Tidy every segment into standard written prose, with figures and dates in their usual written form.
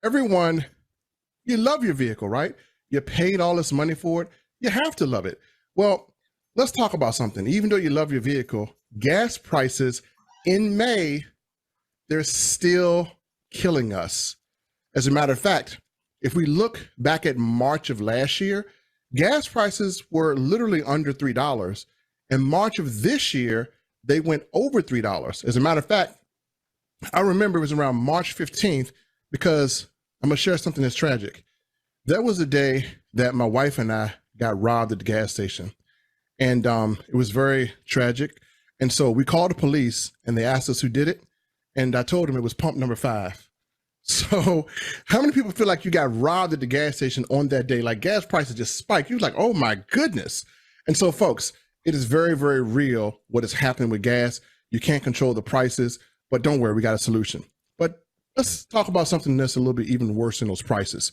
Everyone, you love your vehicle, right? You paid all this money for it. You have to love it. Well, let's talk about something. Even though you love your vehicle, gas prices in May, they're still killing us. As a matter of fact, if we look back at March of last year, gas prices were literally under $3. In March of this year, they went over $3. As a matter of fact, I remember it was around March 15th because I'm going to share something that's tragic. That was the day that my wife and I got robbed at the gas station. And it was very tragic. And so we called the police and they asked us who did it. And I told them it was pump number 5. So how many people feel like you got robbed at the gas station on that day? Like gas prices just spiked. You was like, oh my goodness. And so folks, it is very, very real what is happening with gas. You can't control the prices, but don't worry, we got a solution. But let's talk about something that's a little bit even worse than those prices.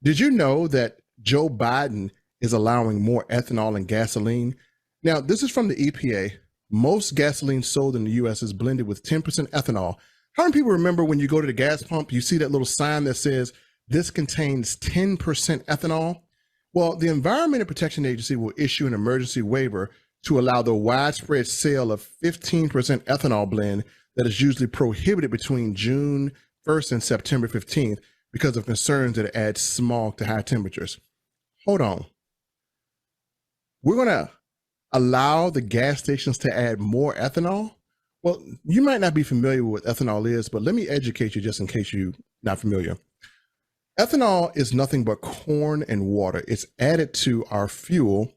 Did you know that Joe Biden is allowing more ethanol in gasoline? Now, this is from the EPA. Most gasoline sold in the US is blended with 10% ethanol. How many people remember when you go to the gas pump, you see that little sign that says this contains 10% ethanol? Well, the Environmental Protection Agency will issue an emergency waiver to allow the widespread sale of 15% ethanol blend that is usually prohibited between June 1st and September 15th because of concerns that it adds smog to high temperatures. Hold on. We're going to allow the gas stations to add more ethanol? Well, you might not be familiar with what ethanol is, but let me educate you just in case you're not familiar. Ethanol is nothing but corn and water. It's added to our fuel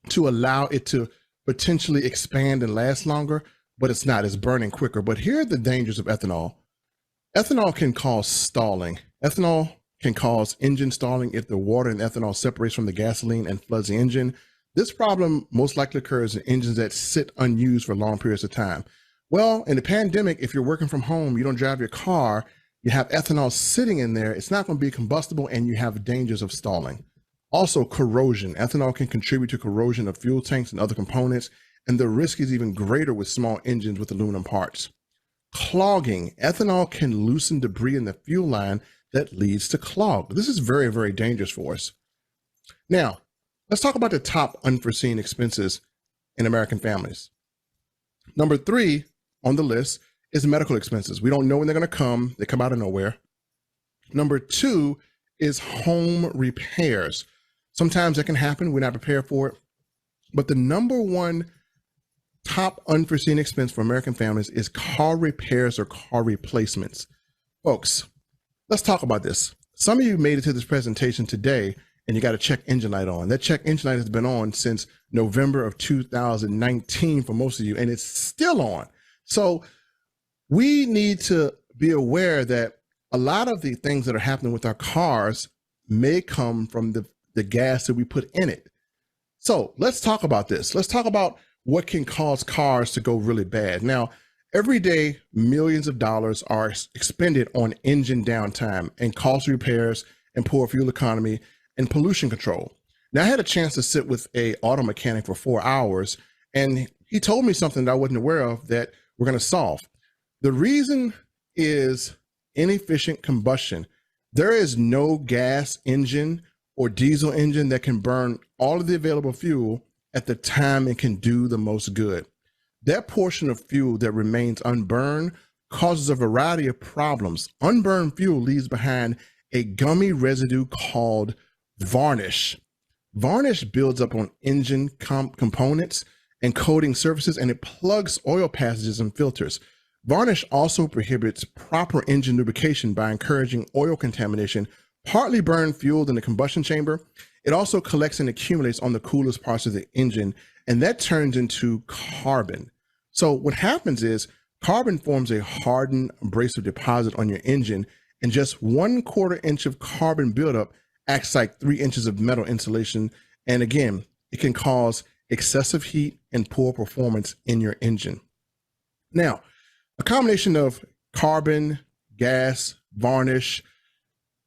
to allow it to potentially expand and last longer, but it's not. It's burning quicker. But here are the dangers of ethanol. Ethanol can cause stalling. Ethanol can cause engine stalling if the water and ethanol separates from the gasoline and floods the engine. This problem most likely occurs in engines that sit unused for long periods of time. Well, in the pandemic, if you're working from home, you don't drive your car, you have ethanol sitting in there, it's not going to be combustible and you have dangers of stalling. Also, corrosion. Ethanol can contribute to corrosion of fuel tanks and other components, and the risk is even greater with small engines with aluminum parts. Clogging. Ethanol can loosen debris in the fuel line that leads to clog. This is very, very dangerous for us. Now, let's talk about the top unforeseen expenses in American families. Number 3 on the list is medical expenses. We don't know when they're going to come. They come out of nowhere. Number 2 is home repairs. Sometimes that can happen. We're not prepared for it. But the number 1 top unforeseen expense for American families is car repairs or car replacements. Folks, let's talk about this. Some of you made it to this presentation today and you got a check engine light on. That check engine light has been on since November of 2019 for most of you, and it's still on. So we need to be aware that a lot of the things that are happening with our cars may come from the gas that we put in it. So let's talk about this. Let's talk about what can cause cars to go really bad. Now, every day, millions of dollars are expended on engine downtime and costly repairs and poor fuel economy and pollution control. Now, I had a chance to sit with an auto mechanic for 4 hours, and he told me something that I wasn't aware of that we're going to solve. The reason is inefficient combustion. There is no gas engine or diesel engine that can burn all of the available fuel at the time it can do the most good. That portion of fuel that remains unburned causes a variety of problems. Unburned fuel leaves behind a gummy residue called varnish. Varnish builds up on engine components and coating surfaces, and it plugs oil passages and filters. Varnish also prohibits proper engine lubrication by encouraging oil contamination, partly burned fuel in the combustion chamber. It also collects and accumulates on the coolest parts of the engine, and that turns into carbon. So what happens is carbon forms a hardened abrasive deposit on your engine, and just 1/4 inch of carbon buildup acts like 3 inches of metal insulation. And again, it can cause excessive heat and poor performance in your engine. Now, a combination of carbon, gas, varnish,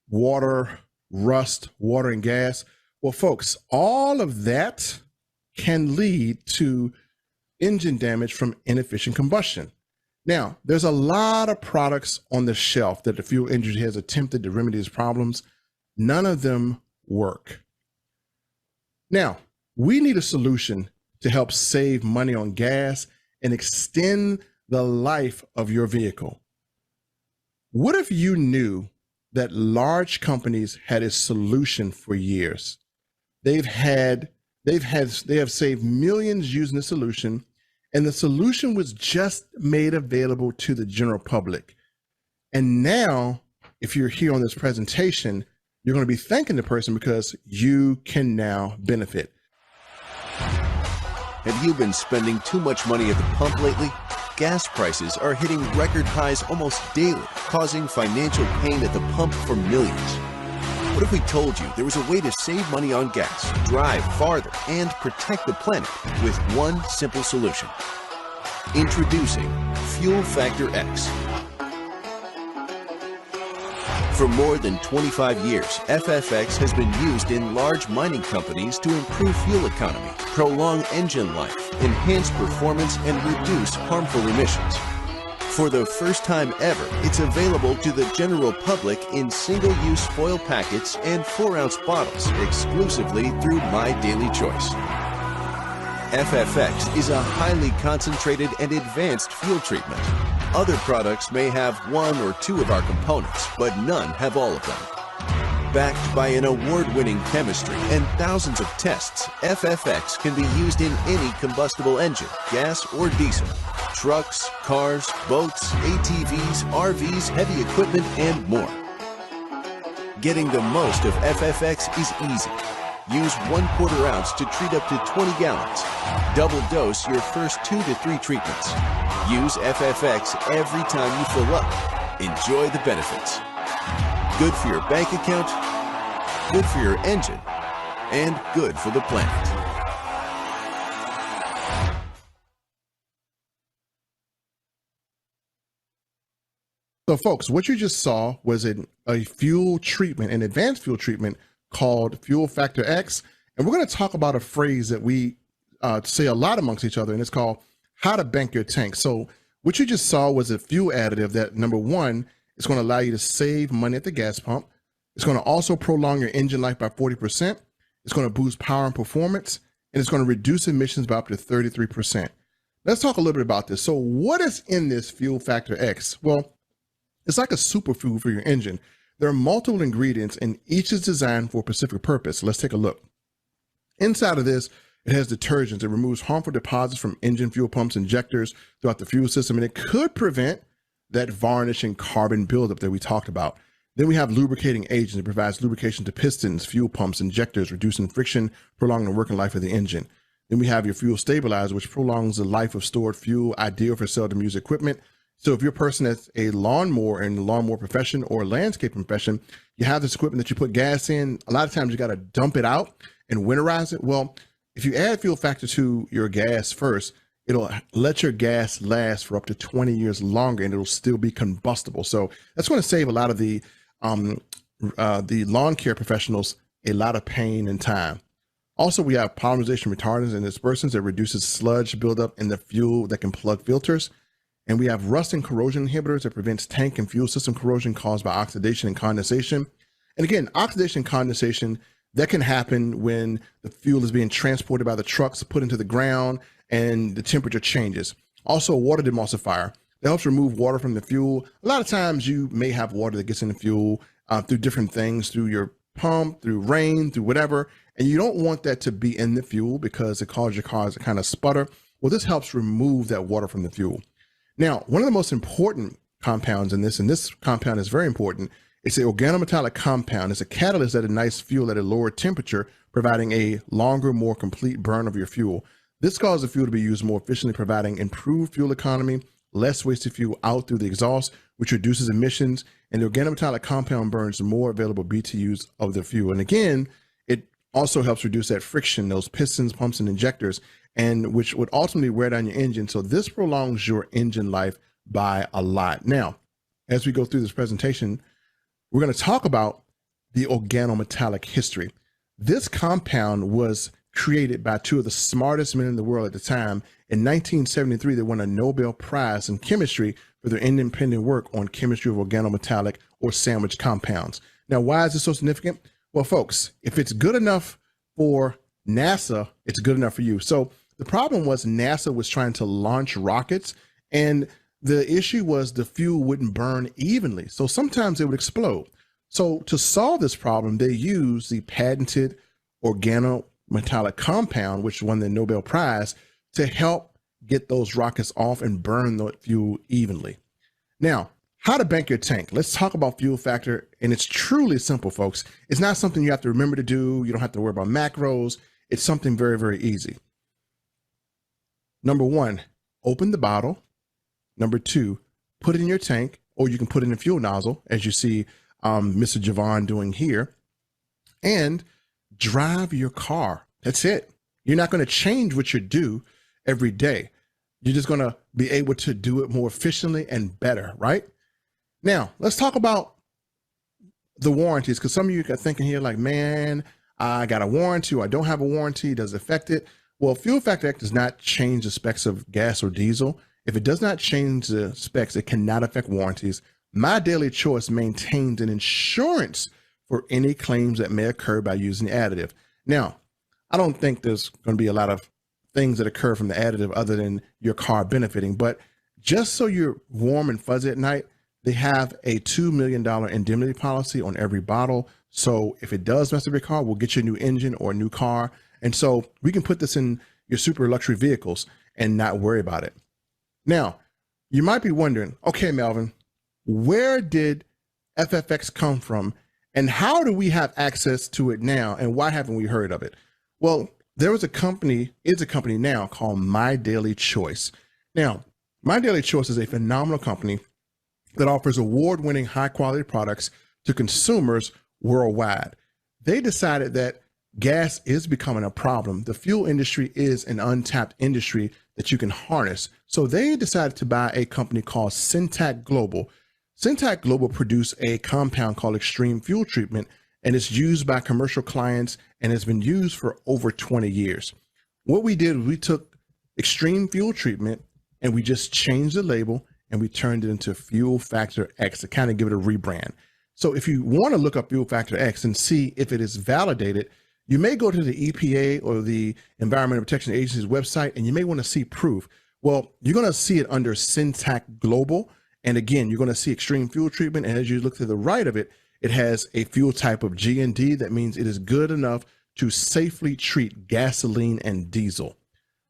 water, rust, water, and gas. Well, folks, all of that can lead to engine damage from inefficient combustion. Now, there's a lot of products on the shelf that the fuel industry has attempted to remedy these problems. None of them work. Now, we need a solution to help save money on gas and extend the life of your vehicle. What if you knew that large companies had a solution for years? They have saved millions using the solution, and the solution was just made available to the general public. And now, if you're here on this presentation, you're going to be thanking the person because you can now benefit. Have you been spending too much money at the pump lately? Gas prices are hitting record highs almost daily, causing financial pain at the pump for millions. What if we told you there was a way to save money on gas, drive farther, and protect the planet with one simple solution? Introducing Fuel Factor X. For more than 25 years, FFX has been used in large mining companies to improve fuel economy, prolong engine life, enhance performance, and reduce harmful emissions. For the first time ever, it's available to the general public in single-use foil packets and 4-ounce bottles exclusively through My Daily Choice. FFX is a highly concentrated and advanced fuel treatment. Other products may have one or two of our components, but none have all of them. Backed by an award-winning chemistry and thousands of tests, FFX can be used in any combustible engine, gas or diesel, trucks, cars, boats, ATVs, RVs, heavy equipment, and more. Getting the most of FFX is easy. Use 1/4 ounce to treat up to 20 gallons. Double dose your first 2 to 3 treatments. Use FFX every time you fill up. Enjoy the benefits. Good for your bank account, good for your engine, and good for the planet. So folks, what you just saw was a fuel treatment, an advanced fuel treatment called Fuel Factor X. And we're going to talk about a phrase that we say a lot amongst each other, and it's called how to bank your tank. So what you just saw was a fuel additive that, number one, is going to allow you to save money at the gas pump. It's going to also prolong your engine life by 40%. It's going to boost power and performance, and it's going to reduce emissions by up to 33%. Let's talk a little bit about this. So what is in this Fuel Factor X? Well, it's like a superfood for your engine. There are multiple ingredients, and each is designed for a specific purpose. Let's take a look. Inside of this, it has detergents. It removes harmful deposits from engine fuel pumps, injectors throughout the fuel system, and it could prevent that varnish and carbon buildup that we talked about. Then we have lubricating agents. It provides lubrication to pistons, fuel pumps, injectors, reducing friction, prolonging the working life of the engine. Then we have your fuel stabilizer, which prolongs the life of stored fuel, ideal for seldom used equipment. So if you're a person that's a lawnmower in the lawnmower profession or landscape profession, you have this equipment that you put gas in. A lot of times you got to dump it out and winterize it. Well, if you add fuel factor to your gas first, it'll let your gas last for up to 20 years longer, and it'll still be combustible. So that's going to save a lot of the lawn care professionals a lot of pain and time. Also, we have polymerization retardants and dispersants that reduces sludge buildup in the fuel that can plug filters. And we have rust and corrosion inhibitors that prevents tank and fuel system corrosion caused by oxidation and condensation. And again, oxidation and condensation, that can happen when the fuel is being transported by the trucks, put into the ground, and the temperature changes. Also, a water demulsifier that helps remove water from the fuel. A lot of times you may have water that gets in the fuel through different things, through your pump, through rain, through whatever, and you don't want that to be in the fuel because it causes your cars to kind of sputter. Well, this helps remove that water from the fuel. Now, one of the most important compounds in this, and this compound is very important, it's an organometallic compound. It's a catalyst that ignites fuel at a lower temperature, providing a longer, more complete burn of your fuel. This causes the fuel to be used more efficiently, providing improved fuel economy, less wasted fuel out through the exhaust, which reduces emissions, and the organometallic compound burns more available BTUs of the fuel. And again, it also helps reduce that friction, those pistons, pumps, and injectors, and which would ultimately wear down your engine. So this prolongs your engine life by a lot. Now, as we go through this presentation, we're going to talk about the organometallic history. This compound was created by two of the smartest men in the world at the time. In 1973, they won a Nobel Prize in chemistry for their independent work on chemistry of organometallic or sandwich compounds. Now, why is this so significant? Well, folks, if it's good enough for NASA, it's good enough for you. So the problem was NASA was trying to launch rockets, and the issue was the fuel wouldn't burn evenly. So sometimes it would explode. So to solve this problem, they used the patented organometallic compound, which won the Nobel Prize, to help get those rockets off and burn the fuel evenly. Now, how to bank your tank. Let's talk about fuel factor. And it's truly simple, folks. It's not something you have to remember to do. You don't have to worry about macros. It's something very, very easy. Number one, open the bottle. Number two, put it in your tank, or you can put it in a fuel nozzle, as you see Mr. Javon doing here, and drive your car. That's it. You're not going to change what you do every day. You're just going to be able to do it more efficiently and better, right? Now, let's talk about the warranties, because some of you are thinking here like, man, I got a warranty or I don't have a warranty. Does it affect it? Well, Fuel Factor X does not change the specs of gas or diesel. If it does not change the specs, it cannot affect warranties. My Daily Choice maintains an insurance for any claims that may occur by using the additive. Now, I don't think there's going to be a lot of things that occur from the additive other than your car benefiting, but just so you're warm and fuzzy at night, they have a $2 million indemnity policy on every bottle. So if it does mess up your car, we'll get you a new engine or a new car. And so we can put this in your super luxury vehicles and not worry about it. Now, you might be wondering, okay, Melvin, where did FFX come from and how do we have access to it now? And why haven't we heard of it? Well, there was a company now called My Daily Choice. Now, My Daily Choice is a phenomenal company that offers award-winning high-quality products to consumers worldwide. They decided that gas is becoming a problem. The fuel industry is an untapped industry that you can harness. So they decided to buy a company called Syntac Global. Syntac Global produced a compound called Extreme Fuel Treatment, and it's used by commercial clients and has been used for over 20 years. What we did, we took Extreme Fuel Treatment and we just changed the label and we turned it into Fuel Factor X to kind of give it a rebrand. So if you want to look up Fuel Factor X and see if it is validated, you may go to the EPA or the Environmental Protection Agency's website and you may want to see proof. Well, you're going to see it under Syntac Global. And again, you're going to see Extreme Fuel Treatment. And as you look to the right of it, it has a fuel type of G&D. That means it is good enough to safely treat gasoline and diesel.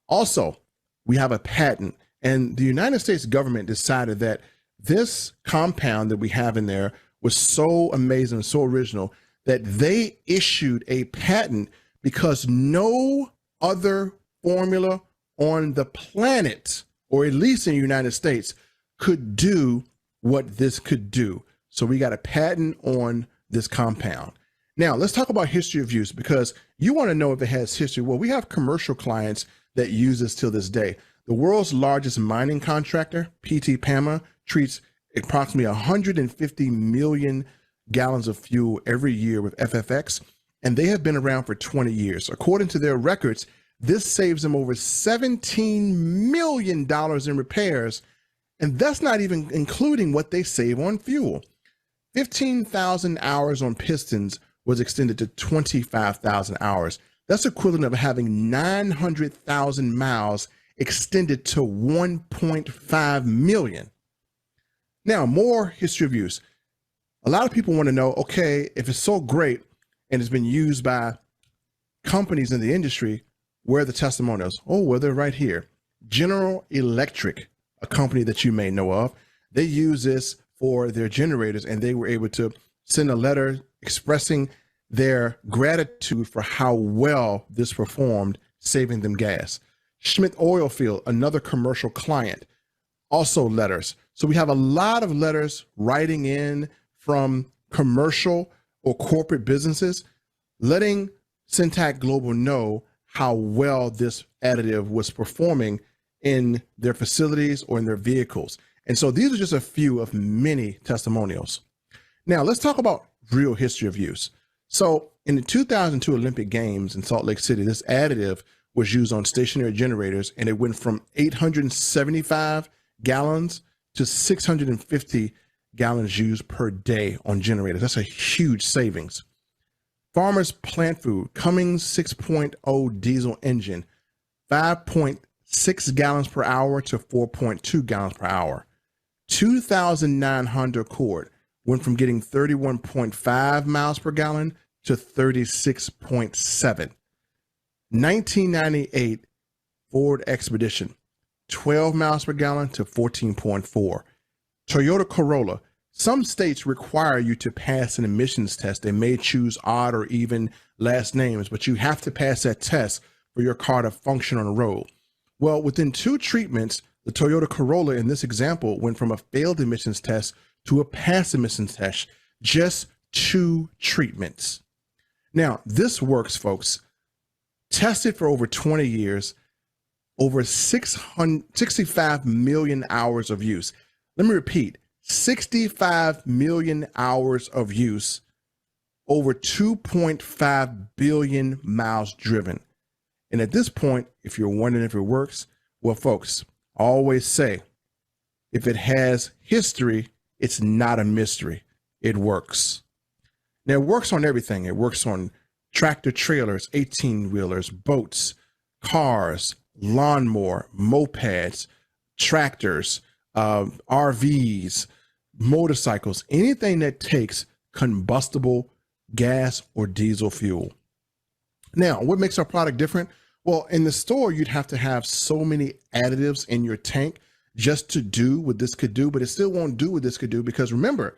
Also, we have a patent, and the United States government decided that this compound that we have in there was so amazing, so original, that they issued a patent because no other formula on the planet, or at least in the United States, could do what this could do. So we got a patent on this compound. Now let's talk about history of use, because you want to know if it has history. Well, we have commercial clients that use this till this day. The world's largest mining contractor, PT Pama, treats approximately 150 million gallons of fuel every year with FFX, and they have been around for 20 years. According to their records, this saves them over $17 million in repairs, and that's not even including what they save on fuel. 15,000 hours on pistons was extended to 25,000 hours. That's equivalent of having 900,000 miles extended to 1.5 million. Now, more history of use. A lot of people want to know, okay, if it's so great and it's been used by companies in the industry, where are the testimonials? Oh, well, they're right here. General Electric, a company that you may know of, they use this for their generators, and they were able to send a letter expressing their gratitude for how well this performed, saving them gas. Schmidt Oilfield, another commercial client, also letters. So we have a lot of letters writing in from commercial or corporate businesses, letting Syntac Global know how well this additive was performing in their facilities or in their vehicles. And so these are just a few of many testimonials. Now let's talk about real history of use. So In the 2002 Olympic Games in Salt Lake City, this additive was used on stationary generators, and it went from 875 gallons to 650 gallons used per day on generators. That's a huge savings. Farmers Plant Food, Cummins 6.0 diesel engine, 5.6 gallons per hour to 4.2 gallons per hour. 2009 Honda Accord went from getting 31.5 miles per gallon to 36.7. 1998 Ford Expedition, 12 miles per gallon to 14.4. Toyota Corolla, some states require you to pass an emissions test. They may choose odd or even last names, but you have to pass that test for your car to function on the road. Well, within 2 treatments, the Toyota Corolla in this example went from a failed emissions test to a pass emissions test, just 2 treatments. Now, this works, folks. Tested for over 20 years, over 65 million hours of use. Let me repeat, 65 million hours of use, over 2.5 billion miles driven. And at this point, if you're wondering if it works, well, folks, I always say, if it has history, it's not a mystery. It works. Now, it works on everything. It works on tractor trailers, 18-wheelers, boats, cars, lawnmower, mopeds, tractors, RVs, motorcycles, anything that takes combustible gas or diesel fuel. Now, what makes our product different? Well, in the store, you'd have to have so many additives in your tank just to do what this could do, but it still won't do what this could do because remember,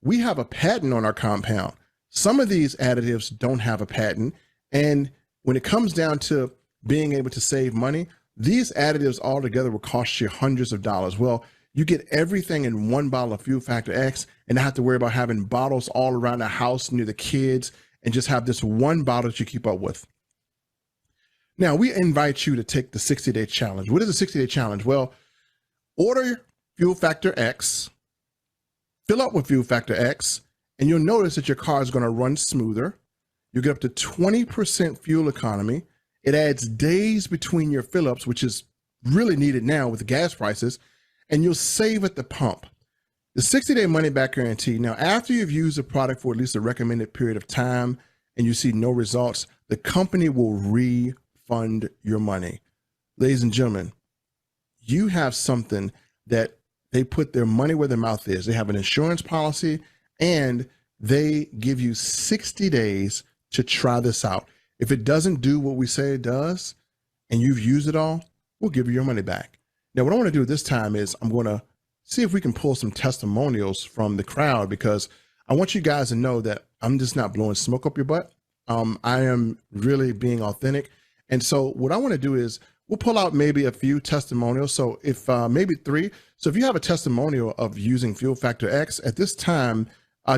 we have a patent on our compound. Some of these additives don't have a patent. And when it comes down to being able to save money, these additives all together will cost you hundreds of dollars. Well, you get everything in one bottle of Fuel Factor X and not have to worry about having bottles all around the house near the kids and just have this one bottle that you keep up with. Now, we invite you to take the 60-day challenge. What is a 60-day challenge? Well, order Fuel Factor X, fill up with Fuel Factor X, and you'll notice that your car is going to run smoother. You get up to 20% fuel economy. It adds days between your fill-ups, which is really needed now with the gas prices, and you'll save at the pump. The 60-day money-back guarantee. Now, after you've used the product for at least a recommended period of time and you see no results, the company will refund your money. Ladies and gentlemen, you have something that they put their money where their mouth is. They have an insurance policy, and they give you 60 days to try this out. If it doesn't do what we say it does, and you've used it all, we'll give you your money back. Now, what I want to do this time is I'm going to see if we can pull some testimonials from the crowd, because I want you guys to know that I'm just not blowing smoke up your butt. I am really being authentic. And so what I want to do is we'll pull out maybe a few testimonials. So if maybe 3. So if you have a testimonial of using Fuel Factor X at this time,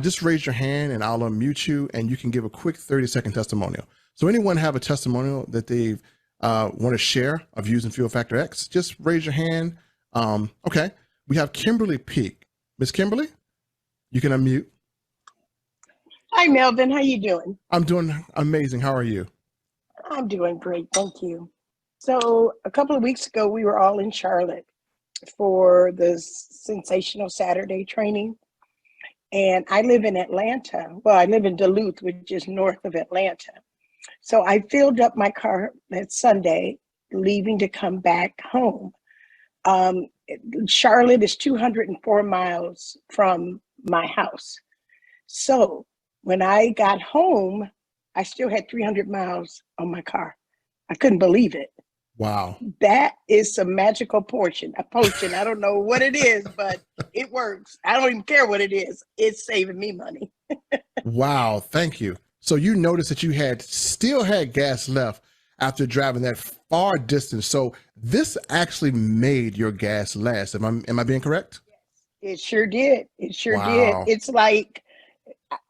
just raise your hand and I'll unmute you and you can give a quick 30-second testimonial. So anyone have a testimonial that they want to share of using Fuel Factor X? Just raise your hand. Okay, we have Kimberly Peak. Miss Kimberly, you can unmute. Hi, Melvin. How you doing? I'm doing amazing. How are you? I'm doing great. Thank you. So a couple of weeks ago, we were all in Charlotte for the Sensational Saturday training. And I live in Atlanta. Well, I live in Duluth, which is north of Atlanta. So I filled up my car that Sunday, leaving to come back home. Charlotte is 204 miles from my house. So when I got home, I still had 300 miles on my car. I couldn't believe it. Wow. That is some magical potion. I don't know what it is, but it works. I don't even care what it is. It's saving me money. Wow. Thank you. So you noticed that you still had gas left after driving that far distance. So this actually made your gas last. Am I being correct? It sure did. It sure Wow. did. It's like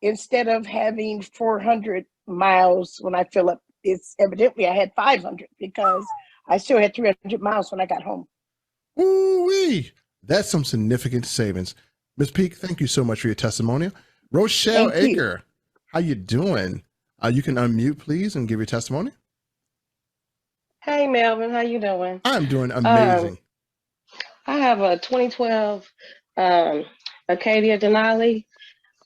instead of having 400 miles when I fill up, it's evidently I had 500 because I still had 300 miles when I got home. Ooh-wee. That's some significant savings. Ms. Peak, thank you so much for your testimonial. Rochelle Aker, how you doing? You can unmute, please, and give your testimony. Hey Melvin, how you doing? I'm doing amazing. I have a 2012 Acadia Denali.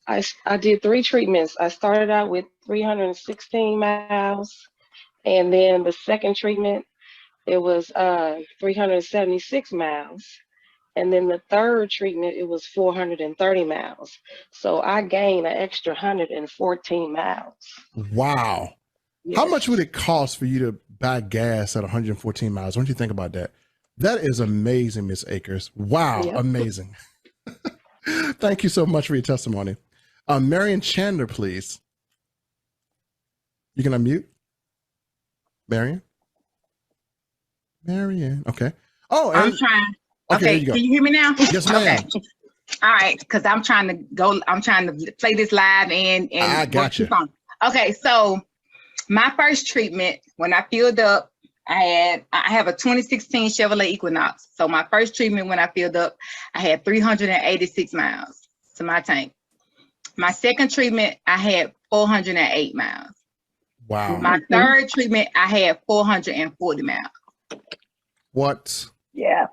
I did 3 treatments. I started out with 316 miles, and then the second treatment it was 376 miles, and then the third treatment it was 430 miles. So I gained an extra 114 miles. Wow. Yes. How much would it cost for you to buy gas at 114 miles? What do you think about that? That is amazing, Miss Akers. Wow, Yep. amazing. Thank you so much for your testimony. Marion Chandler, please. You can unmute. Marion? Okay. Oh, I'm trying. Okay, there you go. Can you hear me now? Yes, ma'am. Okay. All right, because I'm trying to play this live and I got you. Okay, so my first treatment, when I filled up, I have a 2016 Chevrolet Equinox. So my first treatment when I filled up, I had 386 miles to my tank. My second treatment, I had 408 miles. Wow. My third treatment, I had 440 miles. What? Yeah.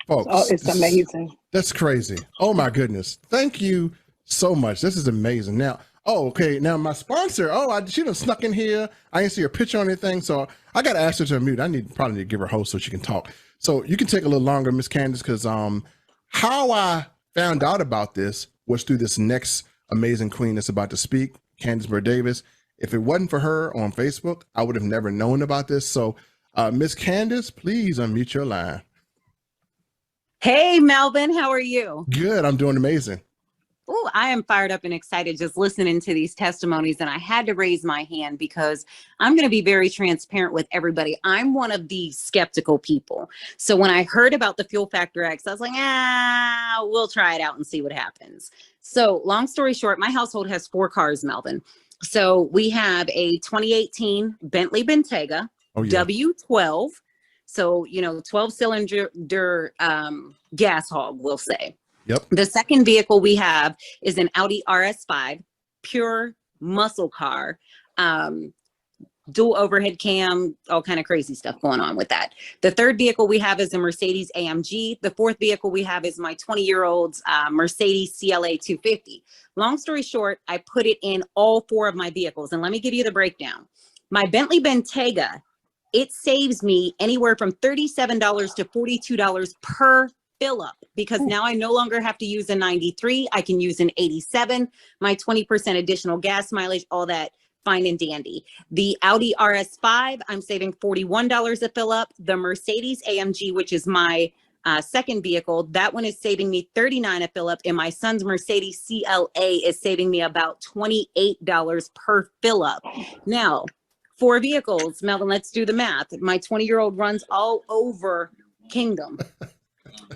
Folks, Oh, it's amazing. That's crazy. Oh my goodness. Thank you so much. This is amazing. Now, okay. Now my sponsor, she done snuck in here. I didn't see her picture on anything. So I got to ask her to unmute. I probably need to give her a host so she can talk. So you can take a little longer, Miss Candace, because how I found out about this was through this next amazing queen that's about to speak, Candace Burr Davis. If it wasn't for her on Facebook, I would have never known about this. So Miss Candace, please unmute your line. Hey, Melvin, how are you? Good. I'm doing amazing. Oh, I am fired up and excited just listening to these testimonies. And I had to raise my hand because I'm going to be very transparent with everybody. I'm one of the skeptical people. So when I heard about the Fuel Factor X, I was like, we'll try it out and see what happens. So long story short, my household has 4 cars, Melvin. So we have a 2018 Bentley Bentayga, W12. So, 12-cylinder gas hog, we'll say. Yep. The second vehicle we have is an Audi RS5, pure muscle car, dual overhead cam, all kind of crazy stuff going on with that. The third vehicle we have is a Mercedes AMG. The fourth vehicle we have is my 20-year-old's Mercedes CLA 250. Long story short, I put it in all 4 of my vehicles. And let me give you the breakdown. My Bentley Bentayga, it saves me anywhere from $37 to $42 per fill up, because now I no longer have to use a 93. I can use an 87, my 20% additional gas mileage, all that fine and dandy. The Audi RS5, I'm saving $41 a fill up. The Mercedes AMG, which is my second vehicle, that one is saving me $39 a fill up. And my son's Mercedes CLA is saving me about $28 per fill up. Now, 4 vehicles, Melvin, let's do the math. My 20-year-old runs all over Kingdom.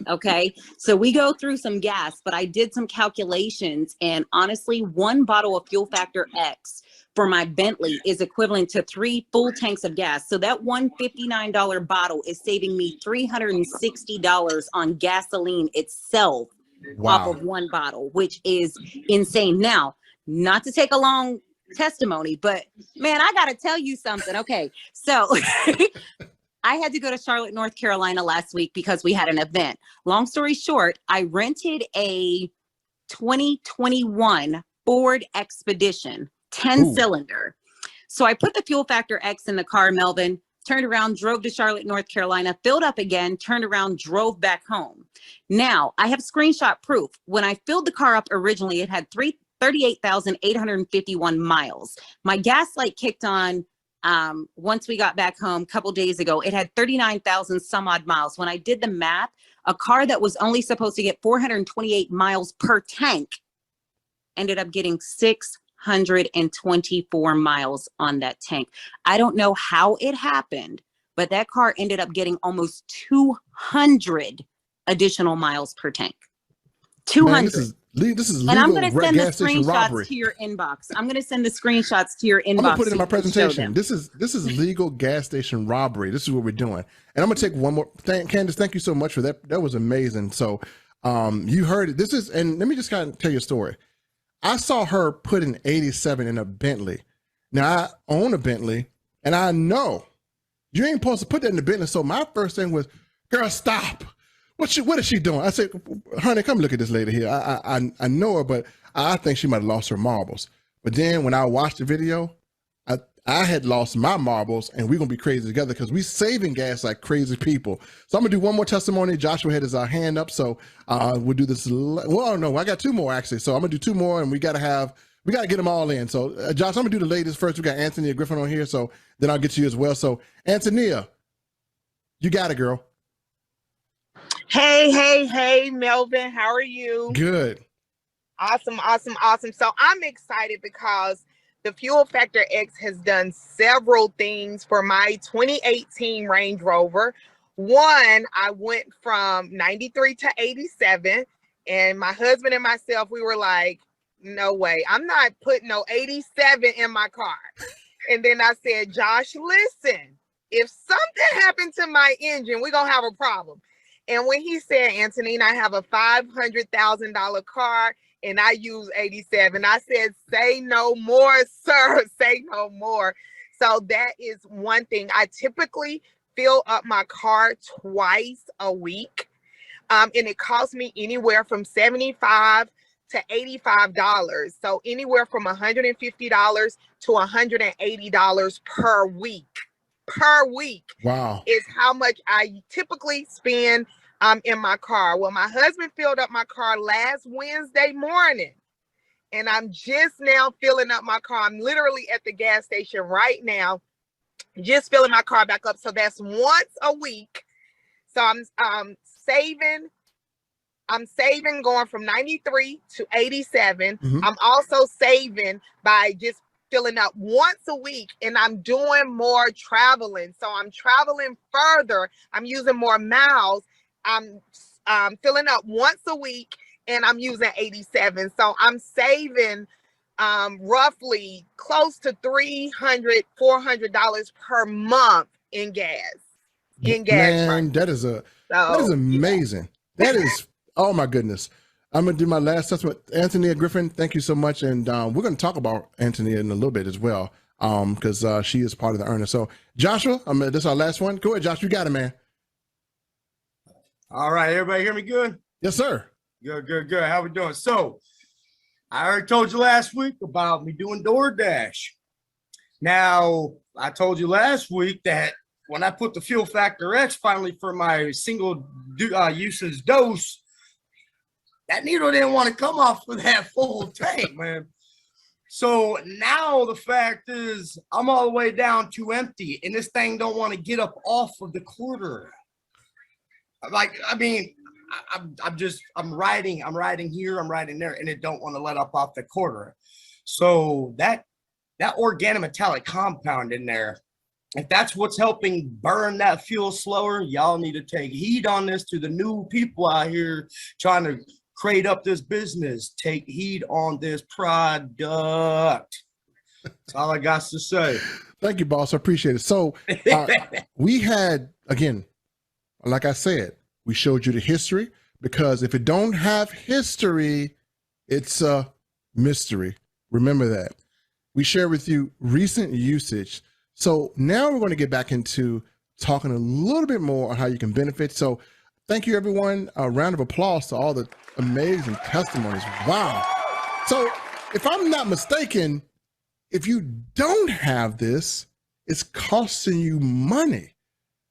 Okay, so we go through some gas, but I did some calculations, and honestly, 1 bottle of Fuel Factor X for my Bentley is equivalent to 3 full tanks of gas. So that $159 bottle is saving me $360 on gasoline itself. Wow. Off of 1 bottle, which is insane. Now, not to take a long testimony, but man, I got to tell you something. Okay, so I had to go to Charlotte, North Carolina last week because we had an event. Long story short, I rented a 2021 Ford Expedition 10-cylinder. So I put the Fuel Factor X in the car, Melvin, turned around, drove to Charlotte, North Carolina, filled up again, turned around, drove back home. Now, I have screenshot proof. When I filled the car up originally, it had 38,851 miles. My gas light kicked on once we got back home a couple days ago. It had 39,000 some odd miles. When I did the math, a car that was only supposed to get 428 miles per tank ended up getting 624 miles on that tank. I don't know how it happened, but that car ended up getting almost 200 additional miles per tank. 200. Man, this is legal, and I'm going to send the gas station robbery. screenshots to your inbox. I'm going to send the screenshots to your inbox. I'm gonna put it in so my you can show presentation. them. This is legal gas station robbery. This is what we're doing. And I'm gonna take one more. Candace, thank you so much for that. That was amazing. So you heard it. This is, and let me just kind of tell you a story. I saw her put an 87 in a Bentley. Now I own a Bentley, and I know you ain't supposed to put that in the Bentley. So my first thing was, girl, stop. What is she doing? I said, honey, come look at this lady here. I know her, but I think she might have lost her marbles. But then when I watched the video, I had lost my marbles, and we're gonna be crazy together because we saving gas like crazy people. So I'm gonna do one more testimony. Joshua had his hand up, so we'll do this. Well, no, I got two more actually. So I'm gonna do two more, and we gotta get them all in. So Josh, I'm gonna do the ladies first. We got Antonia Griffin on here, so then I'll get to you as well. So Antonia, you got it, girl. Hey, Melvin, how are you? Good. Awesome. So I'm excited because the Fuel Factor X has done several things for my 2018 Range Rover. One, I went from 93 to 87, and my husband and myself, we were like, no way, I'm not putting no 87 in my car. And then I said, Josh, listen, if something happened to my engine, we're gonna have a problem. And when he said, Antonine, I have a $500,000 car and I use 87, I said, say no more, sir, say no more. So that is one thing. I typically fill up my car twice a week. And it costs me anywhere from $75 to $85. So anywhere from $150 to $180 per week. Wow. Is how much I typically spend in my car. Well, my husband filled up my car last Wednesday morning, and I'm just now filling up my car. I'm literally at the gas station right now, just filling my car back up. So that's once a week. So I'm saving going from 93 to 87. Mm-hmm. I'm also saving by just filling up once a week, and I'm doing more traveling. So I'm traveling further. I'm using more miles. I'm filling up once a week, and I'm using 87. So I'm saving roughly close to $300, $400 per month in gas. Man, that is amazing. That is, oh my goodness. I'm going to do my last testament. Antonia Griffin, thank you so much. And we're going to talk about Antonia in a little bit as well, because she is part of the earner. So Joshua, this is our last one. Go ahead, Josh. You got it, man. All right. Everybody hear me good? Yes, sir. Good. How we doing? So I already told you last week about me doing DoorDash. Now, I told you last week that when I put the Fuel Factor X finally for my single usage dose, that needle didn't want to come off with that full tank, man. So now the fact is I'm all the way down to empty, and this thing don't want to get up off of the quarter. I'm riding here, I'm riding there, and it don't want to let up off the quarter. So that organometallic compound in there, if that's what's helping burn that fuel slower, y'all need to take heed on this to the new people out here trying to create up this business. Take heed on this product. That's all I got to say. Thank you, boss. I appreciate it. So we had, again, like I said, we showed you the history, because if it don't have history, it's a mystery. Remember that. We share with you recent usage. So now we're going to get back into talking a little bit more on how you can benefit. So thank you, everyone. A round of applause to all the amazing testimonies. Wow. So if I'm not mistaken, if you don't have this, it's costing you money.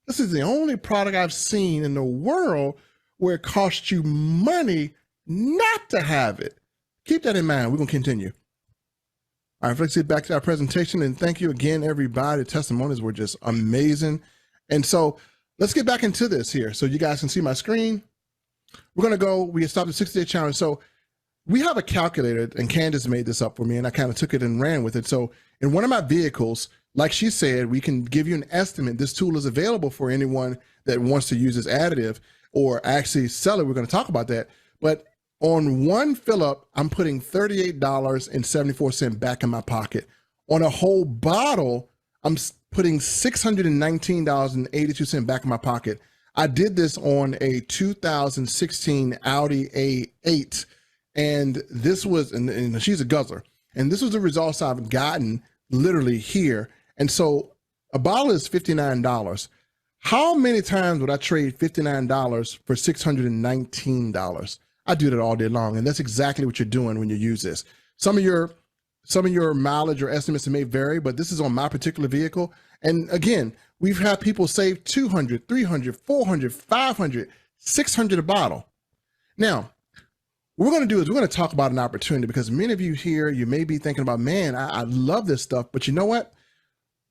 This is the only product I've seen in the world where it costs you money not to have it. Keep that in mind. We're going to continue. All right, let's get back to our presentation, and thank you again, everybody. The testimonies were just amazing. And so let's get back into this here so you guys can see my screen. We're going to go, we stopped the 60-day challenge. So we have a calculator, and Candace made this up for me, and I kind of took it and ran with it. So in one of my vehicles, like she said, we can give you an estimate. This tool is available for anyone that wants to use this additive or actually sell it. We're going to talk about that. But on one fill up, I'm putting $38.74 back in my pocket. On a whole bottle, I'm putting $619.82 back in my pocket. I did this on a 2016 Audi A8, And this was, and she's a guzzler. And this was the results I've gotten literally here. And so a bottle is $59. How many times would I trade $59 for $619? I do that all day long. And that's exactly what you're doing when you use this. Some of your mileage or estimates may vary, but this is on my particular vehicle. And again, we've had people save 200, 300, 400, 500, 600 a bottle. Now, what we're going to do is we're going to talk about an opportunity, because many of you here, you may be thinking about, man, I love this stuff, but you know what?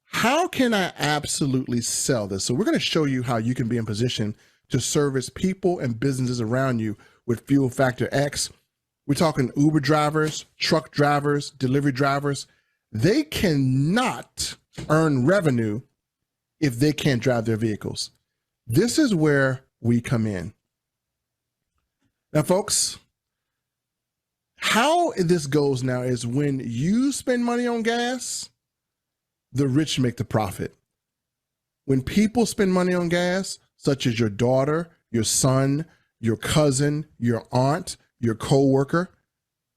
How can I absolutely sell this? So we're going to show you how you can be in position to service people and businesses around you with Fuel Factor X. We're talking Uber drivers, truck drivers, delivery drivers. They cannot earn revenue if they can't drive their vehicles. This is where we come in. Now, folks, how this goes now is when you spend money on gas, the rich make the profit. When people spend money on gas, such as your daughter, your son, your cousin, your aunt, your coworker,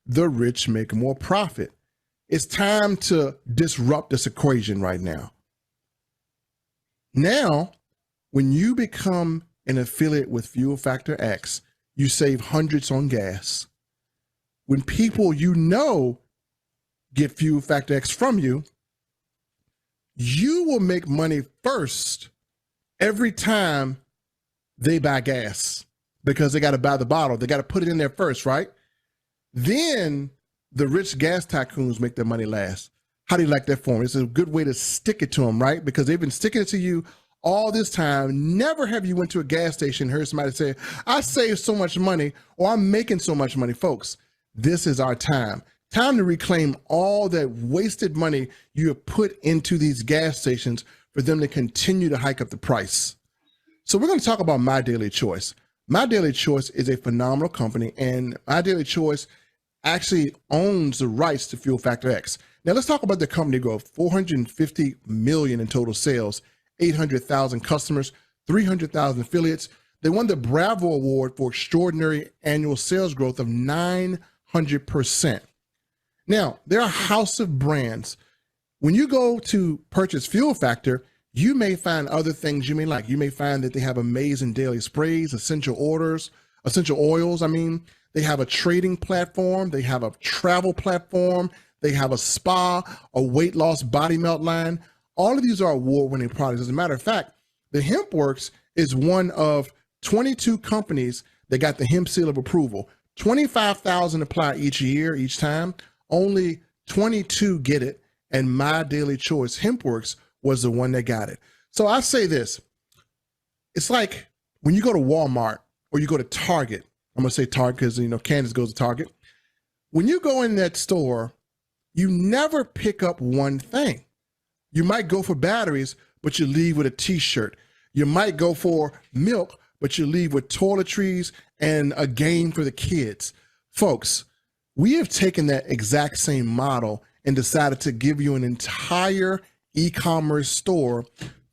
the rich make more profit. It's time to disrupt this equation right now. Now, when you become an affiliate with Fuel Factor X, you save hundreds on gas. When people you know get Fuel Factor X from you, you will make money first every time they buy gas, because they got to buy the bottle. They got to put it in there first, right? Then the rich gas tycoons make their money last. How do you like that form? It's a good way to stick it to them, right? Because they've been sticking it to you all this time. Never have you went to a gas station and heard somebody say, I saved so much money, or I'm making so much money. Folks, this is our time. Time to reclaim all that wasted money you have put into these gas stations for them to continue to hike up the price. So we're going to talk about My Daily Choice. My Daily Choice is a phenomenal company, and My Daily Choice actually owns the rights to Fuel Factor X. Now let's talk about the company growth. 450 million in total sales, 800,000 customers, 300,000 affiliates. They won the Bravo Award for extraordinary annual sales growth of 900%. Now, they're a house of brands. When you go to purchase Fuel Factor, you may find other things you may like. You may find that they have amazing daily sprays, essential oils. They have a trading platform. They have a travel platform. They have a spa, a weight loss body melt line. All of these are award-winning products. As a matter of fact, the HempWorks is one of 22 companies that got the hemp seal of approval. 25,000 apply each time. Only 22 get it. And My Daily Choice, HempWorks, was the one that got it. So I say this, it's like when you go to Walmart or you go to Target. I'm going to say Target because, Candace goes to Target. When you go in that store, you never pick up one thing. You might go for batteries, but you leave with a t-shirt. You might go for milk, but you leave with toiletries and a game for the kids. Folks, we have taken that exact same model and decided to give you an entire e-commerce store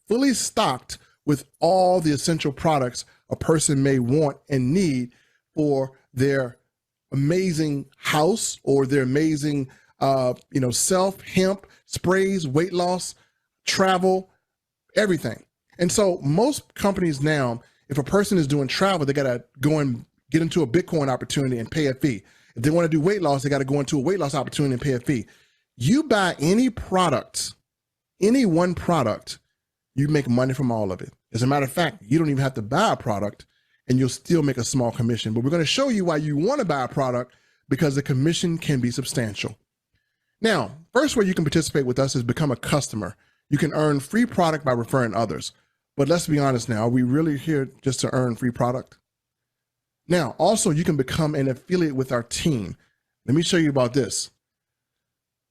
fully stocked with all the essential products a person may want and need for their amazing house or their amazing self, hemp, sprays, weight loss, travel, everything. And so most companies now, if a person is doing travel, they got to go and get into a Bitcoin opportunity and pay a fee. If they want to do weight loss, they got to go into a weight loss opportunity and pay a fee. You buy any product, any one product, you make money from all of it. As a matter of fact, you don't even have to buy a product and you'll still make a small commission. But we're going to show you why you want to buy a product, because the commission can be substantial. Now, first way you can participate with us is become a customer. You can earn free product by referring others. But let's be honest now, are we really here just to earn free product? Now, also, you can become an affiliate with our team. Let me show you about this.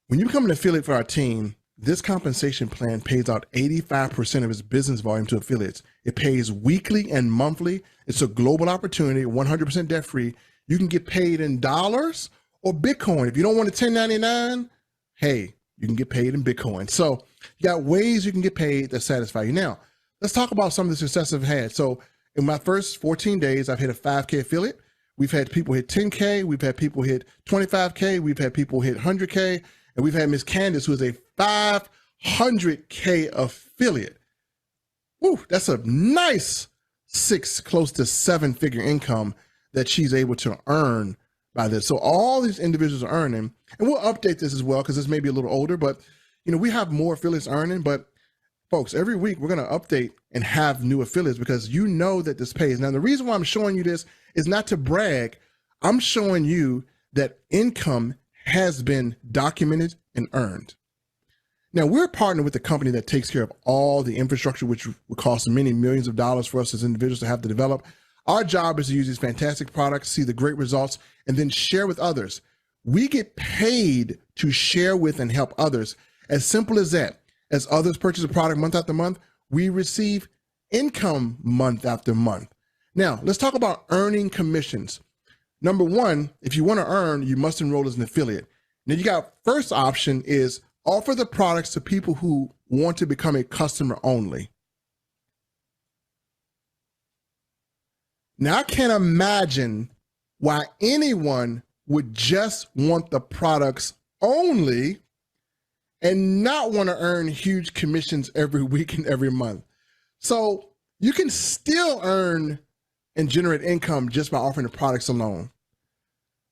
When you become an affiliate for our team, this compensation plan pays out 85% of its business volume to affiliates. It pays weekly and monthly. It's a global opportunity, 100% debt-free. You can get paid in dollars or Bitcoin. If you don't want a 1099, hey, you can get paid in Bitcoin. So you got ways you can get paid that satisfy you. Now, let's talk about some of the success I've had. So in my first 14 days, I've hit a 5K affiliate. We've had people hit 10K. We've had people hit 25K. We've had people hit 100K. And we've had Miss Candace, who is a 500K affiliate. Woo, that's a nice close to 7-figure income that she's able to earn by this. So all these individuals are earning, and we'll update this as well because this may be a little older, but we have more affiliates earning. But folks, every week we're going to update and have new affiliates because that this pays. Now, the reason why I'm showing you this is not to brag. I'm showing you that income has been documented and earned. Now, we're partnered with a company that takes care of all the infrastructure, which would cost many millions of dollars for us as individuals to have to develop. Our job is to use these fantastic products, see the great results, and then share with others. We get paid to share with and help others. As simple as that. As others purchase a product month after month, we receive income month after month. Now, let's talk about earning commissions. Number one, if you want to earn, you must enroll as an affiliate. Now, you got first option is offer the products to people who want to become a customer only. Now, I can't imagine why anyone would just want the products only and not want to earn huge commissions every week and every month. So you can still earn and generate income just by offering the products alone.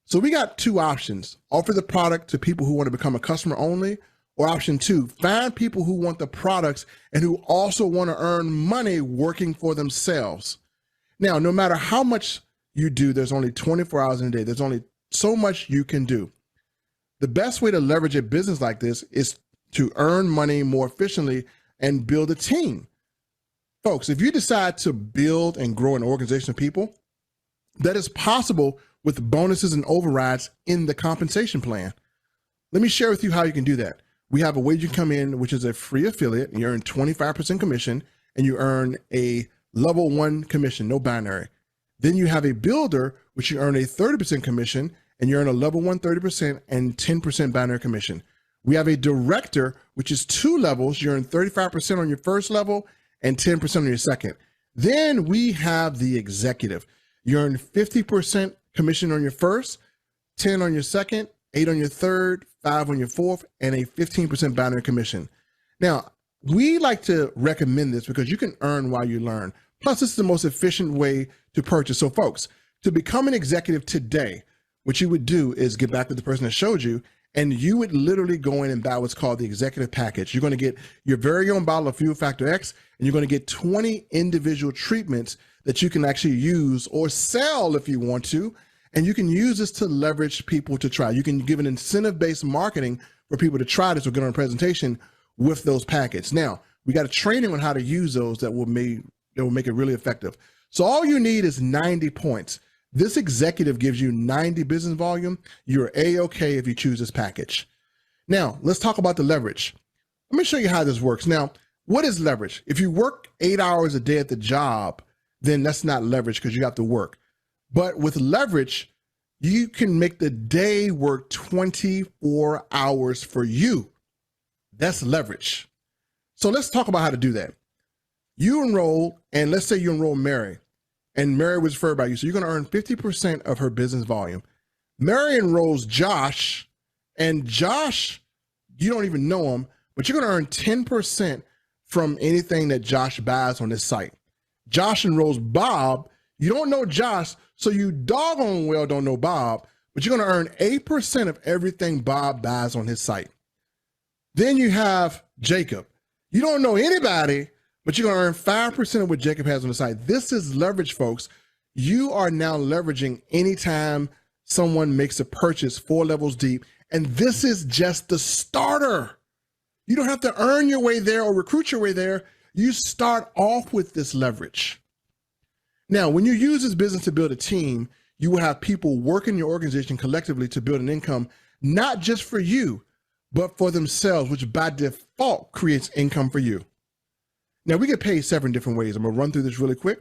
So we got two options: offer the product to people who want to become a customer only, or option two, find people who want the products and who also want to earn money working for themselves. Now, no matter how much you do, there's only 24 hours in a day. There's only so much you can do. The best way to leverage a business like this is to earn money more efficiently and build a team. Folks, if you decide to build and grow an organization of people, that is possible with bonuses and overrides in the compensation plan. Let me share with you how you can do that. We have a way you can come in, which is a free affiliate, and you earn 25% commission, and you earn a level 1 commission, no binary. Then you have a builder, which you earn a 30% commission, and you earn a level 1 30% and 10% binary commission. We have a director, which is 2 levels. You earn 35% on your first level and 10% on your second. Then we have the executive. You earn 50% commission on your first, 10 on your second, 8 on your third, 5 on your fourth, and a 15% binary commission. Now, we like to recommend this because you can earn while you learn. Plus, this is the most efficient way to purchase. So folks, to become an executive today, what you would do is get back with the person that showed you, and you would literally go in and buy what's called the executive package. You're going to get your very own bottle of Fuel Factor X, and you're going to get 20 individual treatments that you can actually use or sell if you want to. And you can use this to leverage people to try. You can give an incentive-based marketing for people to try this or get on a presentation with those packets. Now, we got a training on how to use those that will make it really effective. So all you need is 90 points. This executive gives you 90 business volume. You're A-okay if you choose this package. Now, let's talk about the leverage. Let me show you how this works. Now, what is leverage? If you work 8 hours a day at the job, then that's not leverage because you have to work. But with leverage, you can make the day work 24 hours for you. That's leverage. So let's talk about how to do that. You enroll, and let's say you enroll Mary, and Mary was referred by you. So you're going to earn 50% of her business volume. Mary enrolls Josh, and Josh, you don't even know him, but you're going to earn 10% from anything that Josh buys on this site. Josh enrolls Bob. You don't know Josh, so you doggone well don't know Bob, but you're going to earn 8% of everything Bob buys on his site. Then you have Jacob. You don't know anybody, but you're going to earn 5% of what Jacob has on the site. This is leverage, folks. You are now leveraging anytime someone makes a purchase 4 levels deep, and this is just the starter. You don't have to earn your way there or recruit your way there. You start off with this leverage. Now, when you use this business to build a team, you will have people work in your organization collectively to build an income, not just for you, but for themselves, which by default creates income for you. Now, we get paid 7 different ways. I'm going to run through this really quick.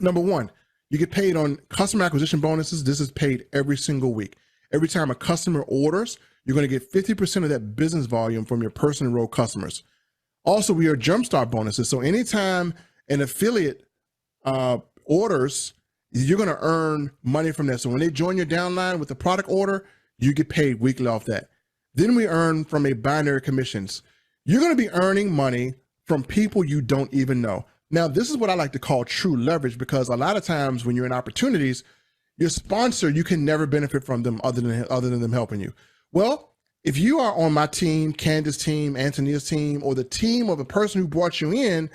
Number 1, you get paid on customer acquisition bonuses. This is paid every single week. Every time a customer orders, you're going to get 50% of that business volume from your personal enrolled customers. Also, we are jumpstart bonuses. So anytime an affiliate orders you're going to earn money from that. So when they join your downline with the product order, you get paid weekly off that. Then we earn from a binary commissions. You're going to be earning money from people you don't even know. Now, this is what I like to call true leverage, because a lot of times when you're in opportunities, your sponsor, you can never benefit from them other than them helping you. Well, if you are on my team, Candace's team, Antonia's team, or the team of the person who brought you in,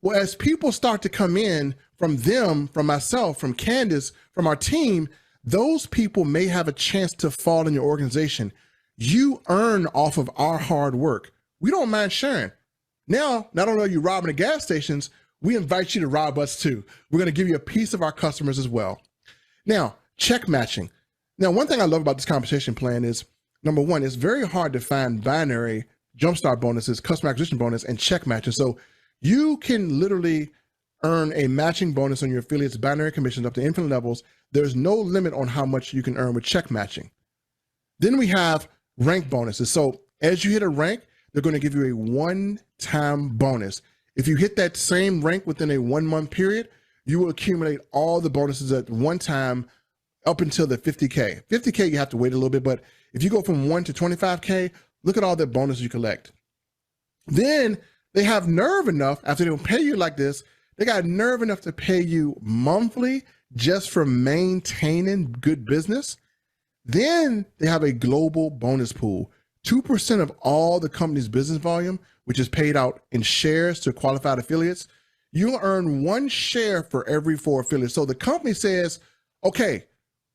well, as people start to come in from them, from myself, from Candace, from our team, those people may have a chance to fall in your organization. You earn off of our hard work. We don't mind sharing. Now, not only are you robbing the gas stations, we invite you to rob us too. We're going to give you a piece of our customers as well. Now, check matching. Now, one thing I love about this compensation plan is, number one, it's very hard to find binary jumpstart bonuses, customer acquisition bonus, and check matching. So you can literally earn a matching bonus on your affiliates' binary commissions up to infinite levels. There's no limit on how much you can earn with check matching. Then we have rank bonuses. So as you hit a rank, they're going to give you a one-time bonus. If you hit that same rank within a 1 month period, you will accumulate all the bonuses at one time up until the 50K. 50K, you have to wait a little bit, but if you go from 1 to 25K, look at all the bonuses you collect. Then they have nerve enough, after they don't pay you like this, they got nerve enough to pay you monthly just for maintaining good business. Then they have a global bonus pool. 2% of all the company's business volume, which is paid out in shares to qualified affiliates. You'll earn 1 share for every 4 affiliates. So the company says, okay,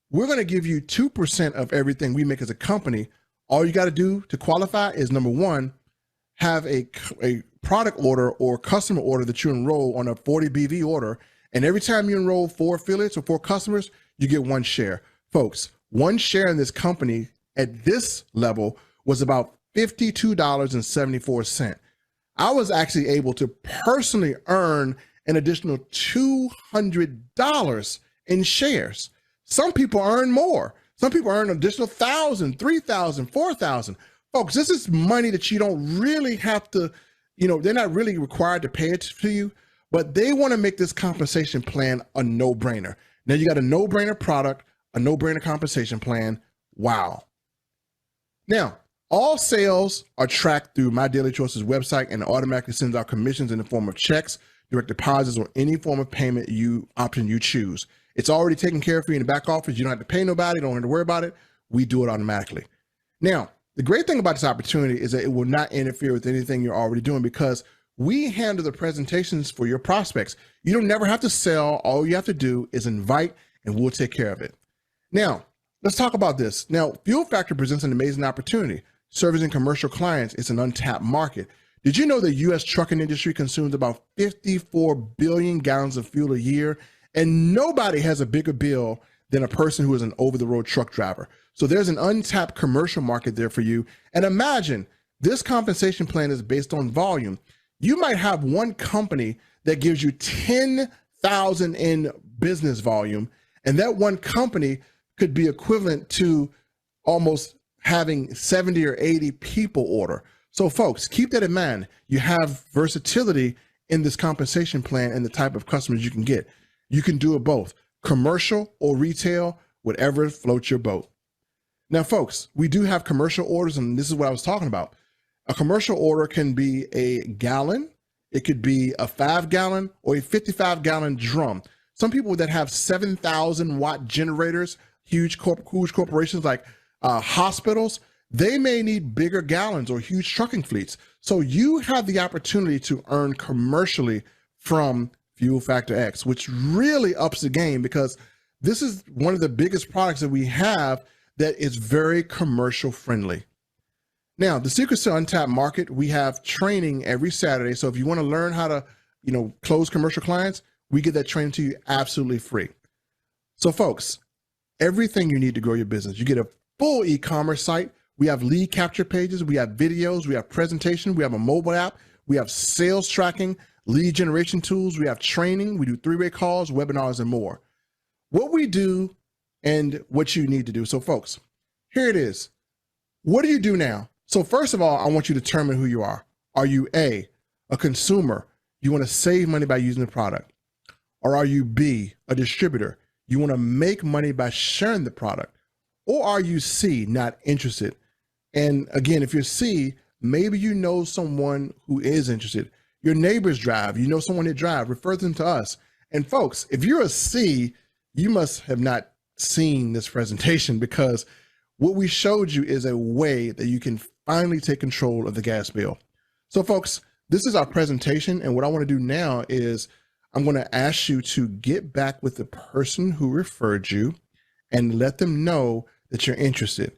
we're going to give you 2% of everything we make as a company. All you got to do to qualify is, number one, have a product order or customer order that you enroll on a 40 BV order. And every time you enroll 4 affiliates or 4 customers, you get 1 share. Folks, 1 share in this company at this level was about $52.74. I was actually able to personally earn an additional $200 in shares. Some people earn more. Some people earn an additional $1,000, $3,000, $4,000. Folks, this is money that you don't really have to, they're not really required to pay it to you, but they want to make this compensation plan a no-brainer. Now you got a no-brainer product, a no-brainer compensation plan. Wow. Now, all sales are tracked through My Daily Choices website and automatically sends out commissions in the form of checks, direct deposits, or any form of payment option you choose. It's already taken care of for you in the back office. You don't have to pay nobody, don't have to worry about it. We do it automatically. Now, the great thing about this opportunity is that it will not interfere with anything you're already doing, because we handle the presentations for your prospects. You don't never have to sell. All you have to do is invite, and we'll take care of it. Now, let's talk about this. Now, Fuel Factor presents an amazing opportunity. Servicing commercial clients is an untapped market. Did you know the U.S. trucking industry consumes about 54 billion gallons of fuel a year? And nobody has a bigger bill than a person who is an over-the-road truck driver. So there's an untapped commercial market there for you. And imagine this compensation plan is based on volume. You might have one company that gives you 10,000 in business volume, and that one company could be equivalent to almost having 70 or 80 people order. So folks, keep that in mind. You have versatility in this compensation plan and the type of customers you can get. You can do it both, commercial or retail, whatever floats your boat. Now, folks, we do have commercial orders, and this is what I was talking about. A commercial order can be a gallon, it could be a 5-gallon or a 55-gallon drum. Some people that have 7,000 watt generators, huge corporations like hospitals, they may need bigger gallons or huge trucking fleets. So you have the opportunity to earn commercially from Fuel Factor X, which really ups the game, because this is one of the biggest products that we have that is very commercial friendly. Now, the secrets to untapped market, we have training every Saturday. So if you want to learn how to, close commercial clients, we get that training to you absolutely free. So folks, everything you need to grow your business. You get a full e-commerce site. We have lead capture pages. We have videos. We have presentation. We have a mobile app. We have sales tracking, lead generation tools. We have training. We do 3-way calls, webinars, and more. What we do and what you need to do. So folks, here it is. What do you do now? So first of all, I want you to determine who you are. Are you A, a consumer? You want to save money by using the product? Or are you B, a distributor? You want to make money by sharing the product. Or are you C, not interested? And again, if you're C, maybe you know someone who is interested. Your neighbors drive, you know someone that drive, refer them to us. And folks, if you're a C, you must have not seen this presentation, because what we showed you is a way that you can finally take control of the gas bill. So folks, this is our presentation. And what I want to do now is I'm going to ask you to get back with the person who referred you and let them know that you're interested.